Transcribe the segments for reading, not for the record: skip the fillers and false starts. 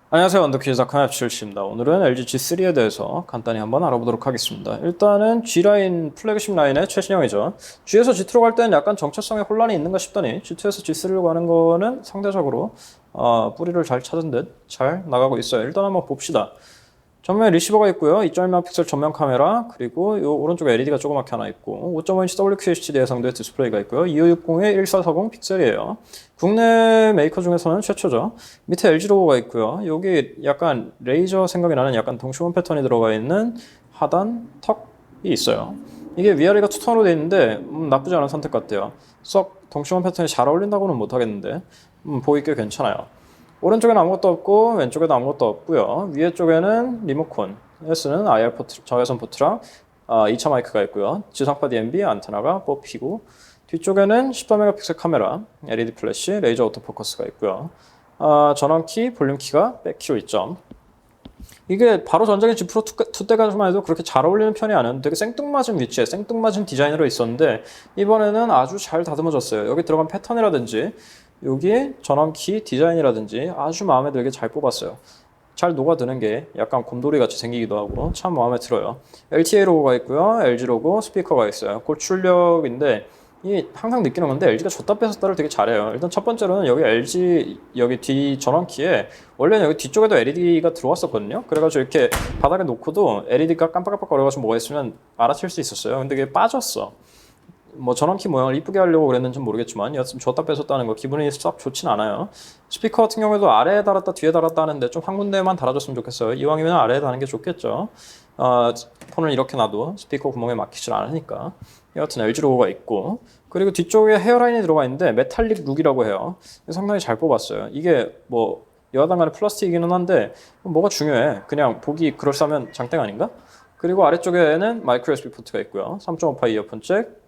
안녕하세요. 언더키즈닷컴 앱실씨입니다. 오늘은 LG G3에 대해서 간단히 한번 알아보도록 하겠습니다. 일단은 G라인, 플래그십 라인의 최신형이죠. G에서 G2로 갈 때는 약간 정체성에 혼란이 있는가 싶더니 G2에서 G3로 가는 거는 상대적으로 뿌리를 잘 찾은 듯 잘 나가고 있어요. 일단 한번 봅시다. 전면에 리시버가 있고요. 2.1 픽셀 전면 카메라, 그리고 요 오른쪽에 LED가 조그맣게 하나 있고 5.5인치 WQHD 해상도의 디스플레이가 있고요. 2560에 1440 픽셀이에요. 국내 메이커 중에서는 최초죠. 밑에 LG 로고가 있고요. 여기 약간 레이저 생각이 나는 약간 동시원 패턴이 들어가 있는 하단 턱이 있어요. 이게 위아래가 투톤으로 되어 있는데 나쁘지 않은 선택 같아요. 썩 동시원 패턴이 잘 어울린다고는 못하겠는데 보기 꽤 괜찮아요. 오른쪽에는 아무것도 없고 왼쪽에도 아무것도 없고요. 위에 쪽에는 리모컨, S는 IR 포트, 저외선 포트랑 2차 마이크가 있고요. 지상파 DMB 안테나가 뽑히고 뒤쪽에는 14메가픽셀 카메라, LED 플래시, 레이저 오토포커스가 있고요. 전원키, 볼륨키가 백키로 있죠. 이게 바로 전작인 G 프로 2 때까지만 해도 그렇게 잘 어울리는 편이 아니었는데 되게 생뚱맞은 위치에 생뚱맞은 디자인으로 있었는데 이번에는 아주 잘 다듬어졌어요. 여기 들어간 패턴이라든지 여기 전원키 디자인이라든지 아주 마음에 들게 잘 뽑았어요. 잘 녹아드는 게 약간 곰돌이 같이 생기기도 하고 참 마음에 들어요. LTA 로고가 있고요. LG 로고, 스피커가 있어요. 고출력인데 이 항상 느끼는 건데 LG가 줬다 뺏었다를 되게 잘해요. 일단 첫 번째로는 여기 LG 여기 뒤 전원키에 원래는 여기 뒤쪽에도 LED가 들어왔었거든요. 그래가지고 이렇게 바닥에 놓고도 LED가 깜빡깜빡 거려가지고 뭐가 있으면 알아챌 수 있었어요. 근데 이게 빠졌어. 뭐 전원키 모양을 이쁘게 하려고 그랬는지 모르겠지만 여튼 줬다 뺏었다는 거 기분이 썩 좋진 않아요. 스피커 같은 경우에도 아래에 달았다 뒤에 달았다 하는데 좀 한 군데만 달아줬으면 좋겠어요. 이왕이면 아래에 다는 게 좋겠죠. 폰을 이렇게 놔도 스피커 구멍에 막히질 않으니까. 여하튼 LG 로고가 있고 그리고 뒤쪽에 헤어라인이 들어가 있는데 메탈릭 룩이라고 해요. 상당히 잘 뽑았어요. 이게 뭐 여하튼 간에 플라스틱이기는 한데 뭐가 중요해. 그냥 보기 그럴싸하면 장땡 아닌가? 그리고 아래쪽에는 마이크로 USB 포트가 있고요. 3.5파 이어폰 잭,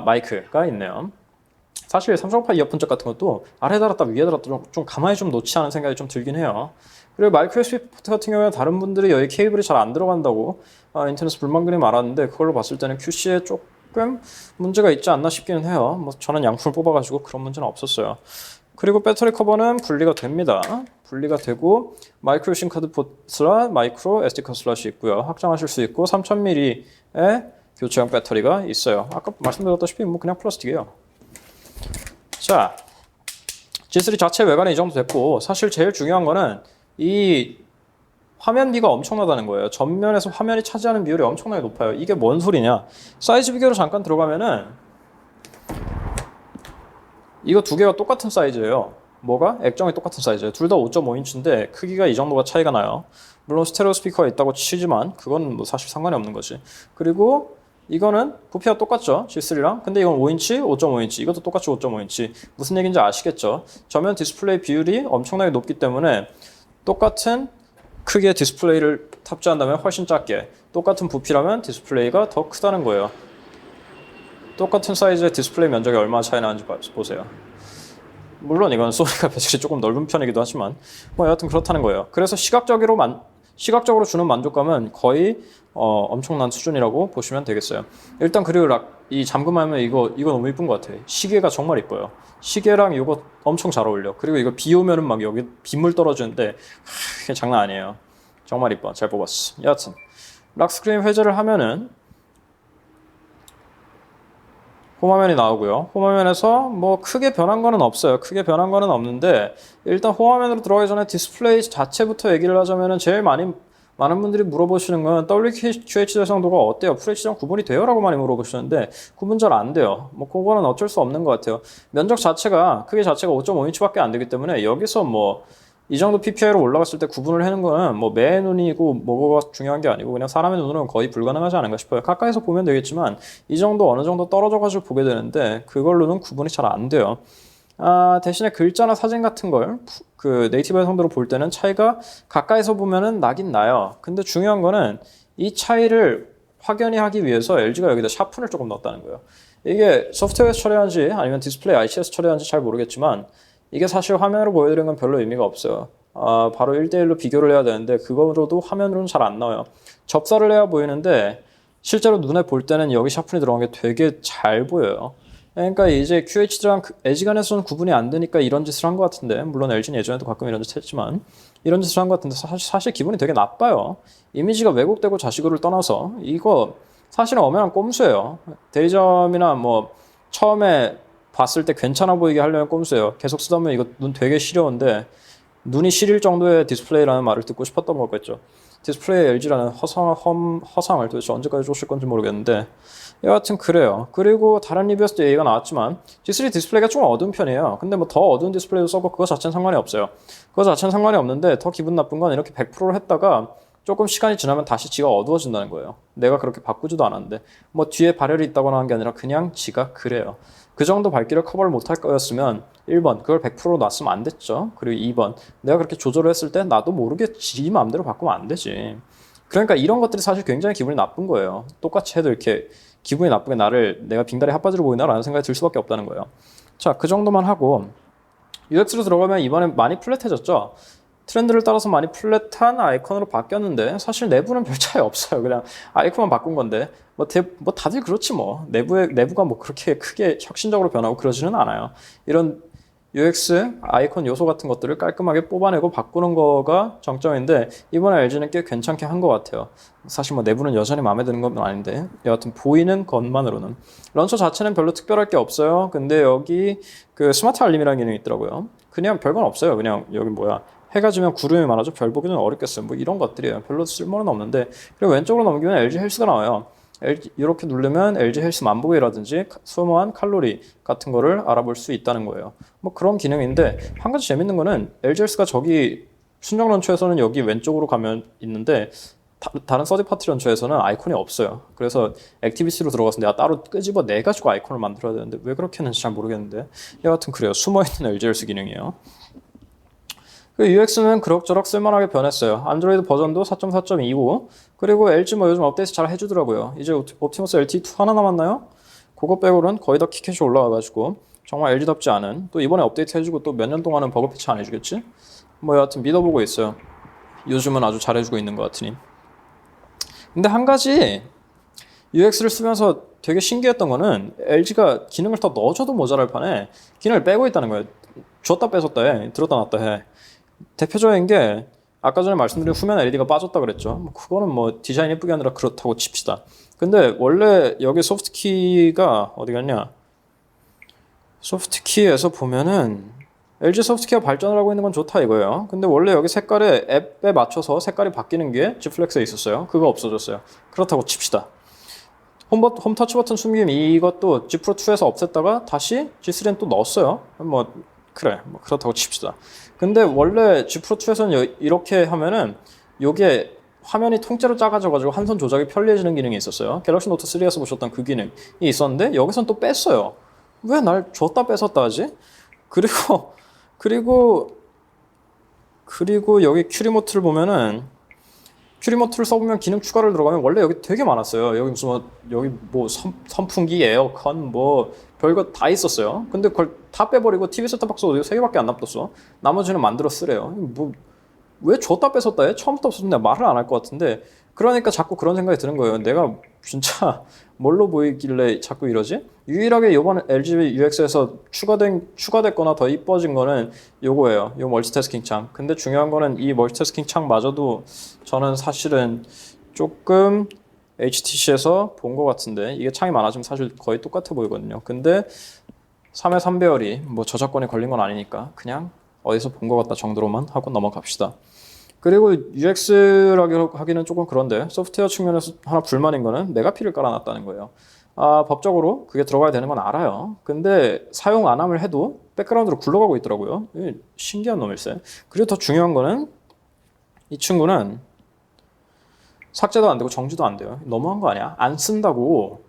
마이크가 있네요. 사실 3.5파 이어폰 잭 같은 것도 아래 달았다 위에 달았다 좀 가만히 좀 놓지 않은 생각이 좀 들긴 해요. 그리고 마이크로 USB 포트 같은 경우에 다른 분들이 여기 케이블이 잘 안 들어간다고 인터넷에 불만들이 많았는데 그걸로 봤을 때는 QC에 조금 문제가 있지 않나 싶기는 해요. 뭐 저는 양품을 뽑아가지고 그런 문제는 없었어요. 그리고 배터리 커버는 분리가 됩니다. 분리가 되고 마이크로 심 카드 포트라 마이크로 SD 카드 슬롯이 있고요. 확장하실 수 있고 3000mAh의 교체형 배터리가 있어요. 아까 말씀드렸다시피 뭐 그냥 플라스틱이에요. 자, G3 자체 외관이 이 정도 됐고 사실 제일 중요한 거는 이 화면비가 엄청나다는 거예요. 전면에서 화면이 차지하는 비율이 엄청나게 높아요. 이게 뭔 소리냐? 사이즈 비교로 잠깐 들어가면은 이거 두 개가 똑같은 사이즈예요. 뭐가? 액정이 똑같은 사이즈예요. 둘 다 5.5인치인데 크기가 이 정도가 차이가 나요. 물론 스테레오 스피커가 있다고 치지만 그건 뭐 사실 상관이 없는 거지. 그리고 이거는 부피가 똑같죠. G3랑. 근데 이건 5인치, 5.5인치. 이것도 똑같이 5.5인치. 무슨 얘기인지 아시겠죠? 전면 디스플레이 비율이 엄청나게 높기 때문에 똑같은 크기의 디스플레이를 탑재한다면 훨씬 작게, 똑같은 부피라면 디스플레이가 더 크다는 거예요. 똑같은 사이즈의 디스플레이 면적이 얼마나 차이 나는지 보세요. 물론 이건 소니가 배출이 조금 넓은 편이기도 하지만 뭐 여하튼 그렇다는 거예요. 그래서 시각적으로 주는 만족감은 거의 엄청난 수준이라고 보시면 되겠어요. 일단 그리고 이 잠금하면 이거 너무 이쁜 것 같아. 시계가 정말 이뻐요. 시계랑 이거 엄청 잘 어울려. 그리고 이거 비 오면은 막 여기 빗물 떨어지는데 이게 장난 아니에요. 정말 이뻐. 잘 뽑았어. 여하튼 락 스크린 회전을 하면은 홈화면이 나오고요. 홈화면에서 뭐 크게 변한 거는 없어요. 크게 변한 거는 없는데 일단 홈화면으로 들어가기 전에 디스플레이 자체부터 얘기를 하자면은 제일 많은 분들이 물어보시는 건 WQHD 해상도가 어때요? FHD랑 구분이 돼요? 라고 많이 물어보시는데 구분 잘 안 돼요. 뭐 그거는 어쩔 수 없는 것 같아요. 면적 자체가 크기 자체가 5.5인치밖에 안 되기 때문에 여기서 뭐 이 정도 PPI로 올라갔을 때 구분을 하는 거는 뭐 매의 눈이고 뭐가 중요한 게 아니고 그냥 사람의 눈으로는 거의 불가능하지 않은가 싶어요. 가까이서 보면 되겠지만 이 정도 어느 정도 떨어져 가지고 보게 되는데 그걸로는 구분이 잘 안 돼요. 대신에 글자나 사진 같은 걸 그 네이티브 해상도로 볼 때는 차이가 가까이서 보면은 나긴 나요. 근데 중요한 거는 이 차이를 확연히 하기 위해서 LG가 여기다 샤픈을 조금 넣었다는 거예요. 이게 소프트웨어에서 처리한지 아니면 디스플레이 IC에서 처리한지 잘 모르겠지만 이게 사실 화면으로 보여드리는 건 별로 의미가 없어요. 바로 1대1로 비교를 해야 되는데 그거로도 화면으로는 잘 안 나와요. 접사를 해야 보이는데 실제로 눈에 볼 때는 여기 샤픈이 들어간 게 되게 잘 보여요. 그러니까 이제 QHD랑 LG 간에서는 구분이 안 되니까 이런 짓을 한 것 같은데, 물론 LG는 예전에도 가끔 이런 짓 했지만 이런 짓을 한 것 같은데 사실 기분이 되게 나빠요. 이미지가 왜곡되고 자식을 떠나서 이거 사실은 엄연한 꼼수예요. 대리점이나 뭐 처음에 봤을 때 괜찮아 보이게 하려면 꼼수예요. 계속 쓰다 보면 이거 눈 되게 시려운데, 눈이 시릴 정도의 디스플레이라는 말을 듣고 싶었던 거겠죠. 디스플레이 LG라는 허상을 도대체 언제까지 쫓을 건지 모르겠는데, 여하튼 그래요. 그리고 다른 리뷰에서도 얘기가 나왔지만 G3 디스플레이가 좀 어두운 편이에요. 근데 뭐 더 어두운 디스플레이도 써고 그거 자체는 상관이 없어요. 그거 자체는 상관이 없는데, 더 기분 나쁜 건 이렇게 100%를 했다가 조금 시간이 지나면 다시 지가 어두워진다는 거예요. 내가 그렇게 바꾸지도 않았는데, 뭐 뒤에 발열이 있다거나 한 게 아니라 그냥 지가 그래요. 그 정도 밝기를 커버를 못할 거였으면 1번 그걸 100% 놨으면 안 됐죠. 그리고 2번 내가 그렇게 조절을 했을 때 나도 모르게 지 마음대로 바꾸면 안 되지. 그러니까 이런 것들이 사실 굉장히 기분이 나쁜 거예요. 똑같이 해도 이렇게 기분이 나쁘게 내가 빙다리 핫바지로 보이나라는 생각이 들 수밖에 없다는 거예요. 자, 그 정도만 하고 UX로 들어가면 이번엔 많이 플랫해졌죠. 트렌드를 따라서 많이 플랫한 아이콘으로 바뀌었는데 사실 내부는 별 차이 없어요. 그냥 아이콘만 바꾼 건데 뭐 다들 그렇지 뭐. 내부가 뭐 그렇게 크게 혁신적으로 변하고 그러지는 않아요. 이런 UX 아이콘 요소 같은 것들을 깔끔하게 뽑아내고 바꾸는 거가 정점인데, 이번에 LG는 꽤 괜찮게 한 것 같아요. 사실 뭐 내부는 여전히 마음에 드는 건 아닌데, 여하튼 보이는 것만으로는 런처 자체는 별로 특별할 게 없어요. 근데 여기 그 스마트 알림이라는 기능이 있더라고요. 그냥 별건 없어요. 그냥 여기 뭐야, 해가 지면 구름이 많아져 별 보기는 어렵겠어요. 뭐 이런 것들이에요. 별로 쓸모는 없는데. 그리고 왼쪽으로 넘기면 LG 헬스가 나와요. 이렇게 누르면 LG 헬스 만보기라든지 소모한 칼로리 같은 거를 알아볼 수 있다는 거예요. 뭐 그런 기능인데, 한 가지 재밌는 거는 LG 헬스가 저기 순정 런처에서는 여기 왼쪽으로 가면 있는데, 다른 서드파티 런처에서는 아이콘이 없어요. 그래서 액티비티로 들어가서 내가 따로 끄집어 내 가지고 아이콘을 만들어야 되는데 왜 그렇게 했는지 잘 모르겠는데, 여하튼 그래요. 숨어있는 LG 헬스 기능이에요. 그 UX는 그럭저럭 쓸만하게 변했어요. 안드로이드 버전도 4.4.2고, 그리고 LG 뭐 요즘 업데이트 잘 해주더라고요. 이제 옵티머스 LTE2 하나 남았나요? 그거 빼고는 거의 다 키캣이 올라와가지고 정말 LG답지 않은, 또 이번에 업데이트 해주고 또 몇 년 동안은 버그 패치 안 해주겠지? 뭐 여하튼 믿어보고 있어요. 요즘은 아주 잘해주고 있는 것 같으니. 근데 한 가지 UX를 쓰면서 되게 신기했던 거는 LG가 기능을 더 넣어줘도 모자랄 판에 기능을 빼고 있다는 거예요. 줬다 뺏었다 해. 들었다 놨다 해. 대표적인 게 아까 전에 말씀드린 후면 LED가 빠졌다 그랬죠. 뭐 그거는 뭐 디자인 예쁘게 하느라 그렇다고 칩시다. 근데 원래 여기 소프트키가 어디 갔냐? 소프트키에서 보면은 LG 소프트키가 발전을 하고 있는 건 좋다 이거예요. 근데 원래 여기 색깔에 앱에 맞춰서 색깔이 바뀌는 게 G 플렉스에 있었어요. 그거 없어졌어요. 그렇다고 칩시다. 홈 터치 버튼 숨김 이것도 G 프로 2에서 없앴다가 다시 G3는 또 넣었어요. 뭐 그래, 뭐 그렇다고 칩시다. 근데 원래 G 프로 2에서는 이렇게 하면은 요게 화면이 통째로 작아져가지고 한 손 조작이 편리해지는 기능이 있었어요. 갤럭시 노트 3에서 보셨던 그 기능이 있었는데 여기선 또 뺐어요. 왜 날 줬다 뺏었다 하지? 그리고 여기 큐리모트를 보면은, 큐리모트를 써보면 기능 추가를 들어가면 원래 여기 되게 많았어요. 여기 무슨 여기 뭐 선풍기, 에어컨 뭐 별거 다 있었어요. 근데 그걸 다 빼버리고 TV 셋탑박스 오디오 3개밖에 안 놔뒀어. 나머지는 만들어 쓰래요. 뭐 왜 줬다 뺏었다 해? 처음부터 없었는데 말을 안 할 것 같은데, 그러니까 자꾸 그런 생각이 드는 거예요. 내가 진짜 뭘로 보이길래 자꾸 이러지? 유일하게 이번 LG UX에서 추가됐거나 더 이뻐진 거는 요거예요. 요 멀티태스킹 창. 근데 중요한 거는 이 멀티태스킹 창마저도 저는 사실은 조금 HTC에서 본 것 같은데, 이게 창이 많아지면 사실 거의 똑같아 보이거든요. 근데 3회 3배열이 뭐 저작권에 걸린 건 아니니까 그냥 어디서 본 것 같다 정도로만 하고 넘어갑시다. 그리고 UX라고 하기는 조금 그런데, 소프트웨어 측면에서 하나 불만인 거는 메가피를 깔아놨다는 거예요. 법적으로 그게 들어가야 되는 건 알아요. 근데 사용 안 함을 해도 백그라운드로 굴러가고 있더라고요. 신기한 놈일세. 그리고 더 중요한 거는 이 친구는 삭제도 안 되고 정지도 안 돼요. 너무한 거 아니야? 안 쓴다고.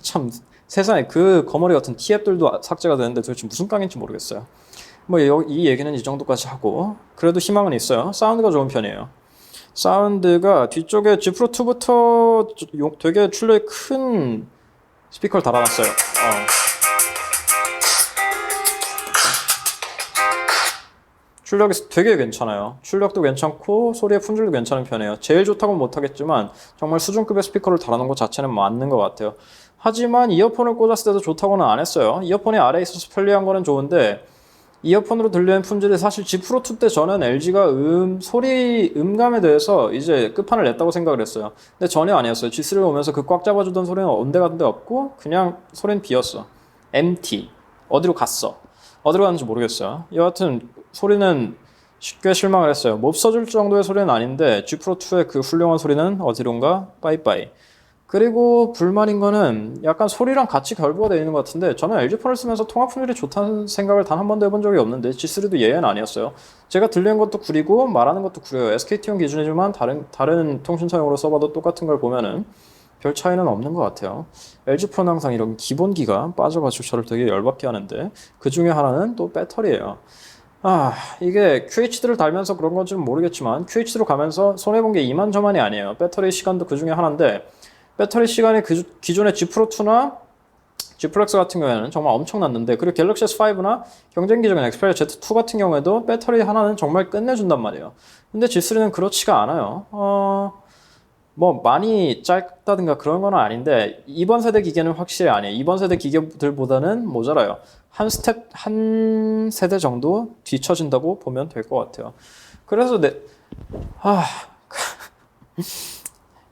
참 세상에 그 거머리 같은 T앱들도 삭제가 되는데 도대체 무슨 깡인지 모르겠어요. 뭐 이 얘기는 이 정도까지 하고, 그래도 희망은 있어요. 사운드가 좋은 편이에요. 사운드가 뒤쪽에 G 프로 2부터 되게 출력이 큰 스피커를 달아놨어요. 출력이 되게 괜찮아요. 출력도 괜찮고 소리의 품질도 괜찮은 편이에요. 제일 좋다고는 못하겠지만 정말 수준급의 스피커를 달아놓은 것 자체는 맞는 것 같아요. 하지만 이어폰을 꽂았을 때도 좋다고는 안 했어요. 이어폰이 아래에 있어서 편리한 거는 좋은데 이어폰으로 들리는 품질이 사실 G 프로2 때 저는 LG가 소리 음감에 대해서 이제 끝판을 냈다고 생각을 했어요. 근데 전혀 아니었어요. G3를 오면서 그 꽉 잡아주던 소리는 온데간데 없고 그냥 소리는 비었어. MT. 어디로 갔어? 어디로 갔는지 모르겠어요. 여하튼 소리는 쉽게 실망을 했어요. 못 써줄 정도의 소리는 아닌데 G 프로2의 그 훌륭한 소리는 어디론가 빠이빠이. 그리고 불만인 거는 약간 소리랑 같이 결부가 되어 있는 것 같은데 저는 LG폰을 쓰면서 통화 품질이 좋다는 생각을 단 한 번도 해본 적이 없는데 G3도 예외는 아니었어요. 제가 들리는 것도 구리고 말하는 것도 구려요. SKT용 기준이지만 다른 통신사용으로 써봐도 똑같은 걸 보면은 별 차이는 없는 것 같아요. LG폰은 항상 이런 기본기가 빠져가지고 저를 되게 열받게 하는데 그 중에 하나는 또 배터리예요. 이게 QHD를 달면서 그런 건지는 모르겠지만 QHD로 가면서 손해본 게 이만저만이 아니에요. 배터리 시간도 그 중에 하나인데 배터리 시간이 기존의 G 프로2나 G 프로 X 같은 경우에는 정말 엄청났는데 그리고 갤럭시 S5나 경쟁 기종인 엑스페리아 Z2 같은 경우에도 배터리 하나는 정말 끝내준단 말이에요. 근데 G3는 그렇지가 않아요. 뭐 많이 짧다든가 그런 건 아닌데 이번 세대 기계는 확실히 아니에요. 이번 세대 기계들보다는 모자라요. 한 세대 정도 뒤처진다고 보면 될 것 같아요. 그래서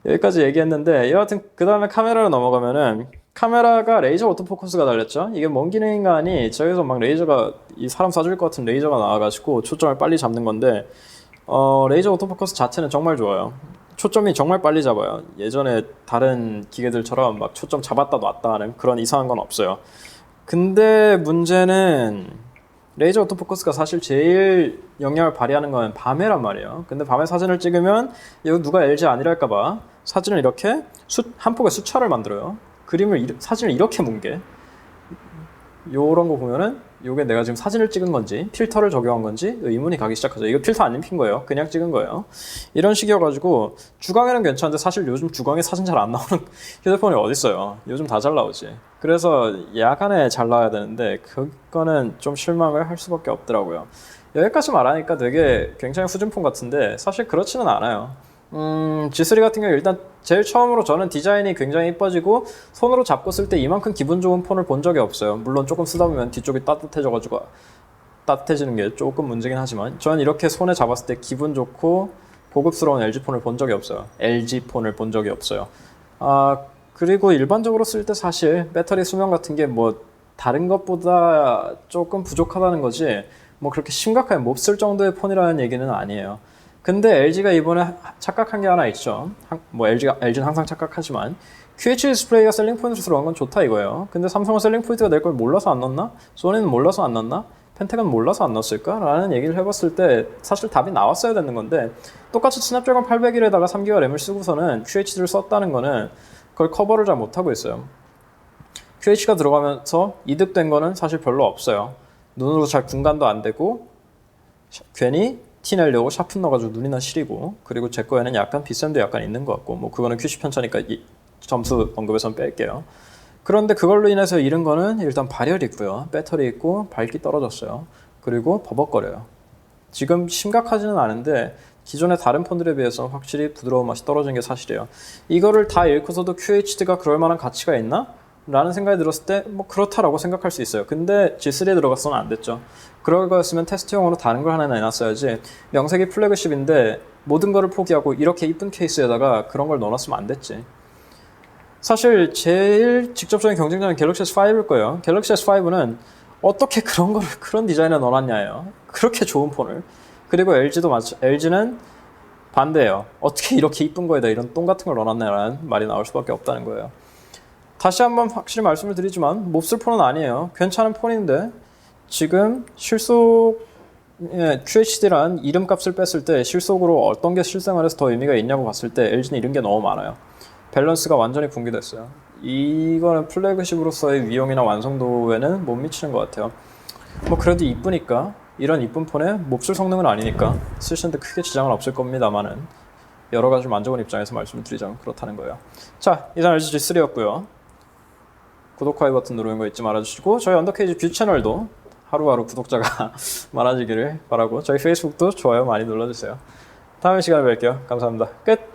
여기까지 얘기했는데 여하튼 그 다음에 카메라로 넘어가면은 카메라가 레이저 오토포커스가 달렸죠. 이게 뭔 기능인가 하니 저기서 막 레이저가 이 사람 쏴줄 것 같은 레이저가 나와가지고 초점을 빨리 잡는 건데 레이저 오토포커스 자체는 정말 좋아요. 초점이 정말 빨리 잡아요. 예전에 다른 기계들처럼 막 초점 잡았다 놨다 하는 그런 이상한 건 없어요. 근데 문제는 레이저 오토포커스가 사실 제일 영향을 발휘하는 건 밤에란 말이에요. 근데 밤에 사진을 찍으면 이거 누가 LG 아니랄까봐 사진을 이렇게 한 폭의 수차를 만들어요. 사진을 이렇게 뭉개. 요런 거 보면은 요게 내가 지금 사진을 찍은 건지 필터를 적용한 건지 의문이 가기 시작하죠. 이거 필터 안 입힌 거예요. 그냥 찍은 거예요. 이런 식이어가지고 주광에는 괜찮은데 사실 요즘 주광에 사진 잘 안 나오는 휴대폰이 어딨어요. 요즘 다 잘 나오지. 그래서 야간에 잘 나와야 되는데 그거는 좀 실망을 할 수밖에 없더라고요. 여기까지 말하니까 되게 굉장히 후진폰 같은데 사실 그렇지는 않아요. G3 같은 경우 일단 제일 처음으로 저는 디자인이 굉장히 이뻐지고 손으로 잡고 쓸 때 이만큼 기분 좋은 폰을 본 적이 없어요. 물론 조금 쓰다 보면 뒤쪽이 따뜻해지는 게 조금 문제긴 하지만 저는 이렇게 손에 잡았을 때 기분 좋고 고급스러운 LG 폰을 본 적이 없어요. LG 폰을 본 적이 없어요. 그리고 일반적으로 쓸 때 사실 배터리 수명 같은 게 뭐 다른 것보다 조금 부족하다는 거지 뭐 그렇게 심각하게 못 쓸 정도의 폰이라는 얘기는 아니에요. 근데 LG가 이번에 착각한 게 하나 있죠. 뭐 LG는 항상 착각하지만 QHD 디스플레이가 셀링 포인트로 들어간 건 좋다 이거예요. 근데 삼성은 셀링 포인트가 될 걸 몰라서 안 넣었나? 소니는 몰라서 안 넣었나? 펜타곤 몰라서 안 넣었을까? 라는 얘기를 해봤을 때 사실 답이 나왔어야 되는 건데 똑같이 스냅드래곤 801에다가 3기가 램을 쓰고서는 QHD를 썼다는 거는 그걸 커버를 잘 못하고 있어요. QHD가 들어가면서 이득된 거는 사실 별로 없어요. 눈으로 잘 분간도 안 되고 괜히 티 내려고 샤픈 넣어가지고 눈이나 시리고 그리고 제 거에는 약간 비쌤도 약간 있는 것 같고 뭐 그거는 QC 편차니까 이 점수 언급에선 뺄게요. 그런데 그걸로 인해서 잃은 거는 일단 발열이 있고요. 배터리 있고 밝기 떨어졌어요. 그리고 버벅거려요. 지금 심각하지는 않은데 기존의 다른 폰들에 비해서 확실히 부드러운 맛이 떨어진 게 사실이에요. 이거를 다 잃고서도 QHD가 그럴 만한 가치가 있나? 라는 생각이 들었을 때 뭐 그렇다라고 생각할 수 있어요. 근데 G3에 들어갔으면 안 됐죠. 그럴 거였으면 테스트용으로 다른 걸 하나 내놨어야지. 명색이 플래그십인데 모든 거를 포기하고 이렇게 이쁜 케이스에다가 그런 걸 넣어놨으면 안 됐지. 사실 제일 직접적인 경쟁자는 갤럭시 S5일 거예요. 갤럭시 S5는 어떻게 그런 디자인을 넣어놨냐예요. 그렇게 좋은 폰을. 그리고 LG는 반대예요. 어떻게 이렇게 이쁜 거에다 이런 똥 같은 걸 넣어놨냐라는 말이 나올 수밖에 없다는 거예요. 다시 한번 확실히 말씀을 드리지만 몹쓸 폰은 아니에요. 괜찮은 폰인데 지금 QHD란 이름값을 뺐을 때 실속으로 어떤 게 실생활에서 더 의미가 있냐고 봤을 때 LG는 이런 게 너무 많아요. 밸런스가 완전히 붕괴됐어요. 이거는 플래그십으로서의 위용이나 완성도에는 못 미치는 것 같아요. 뭐 그래도 이쁘니까 이런 이쁜 폰에 몹쓸 성능은 아니니까 쓰시는데 크게 지장은 없을 겁니다만은 여러 가지 만져본 입장에서 말씀을 드리자면 그렇다는 거예요. 자, 이상 LG G3였고요. 구독, 하이 버튼 누르는 거 잊지 말아주시고 저희 언더케이지 뷰 채널도 하루하루 구독자가 많아지기를 바라고 저희 페이스북도 좋아요 많이 눌러주세요. 다음 시간에 뵐게요. 감사합니다. 끝!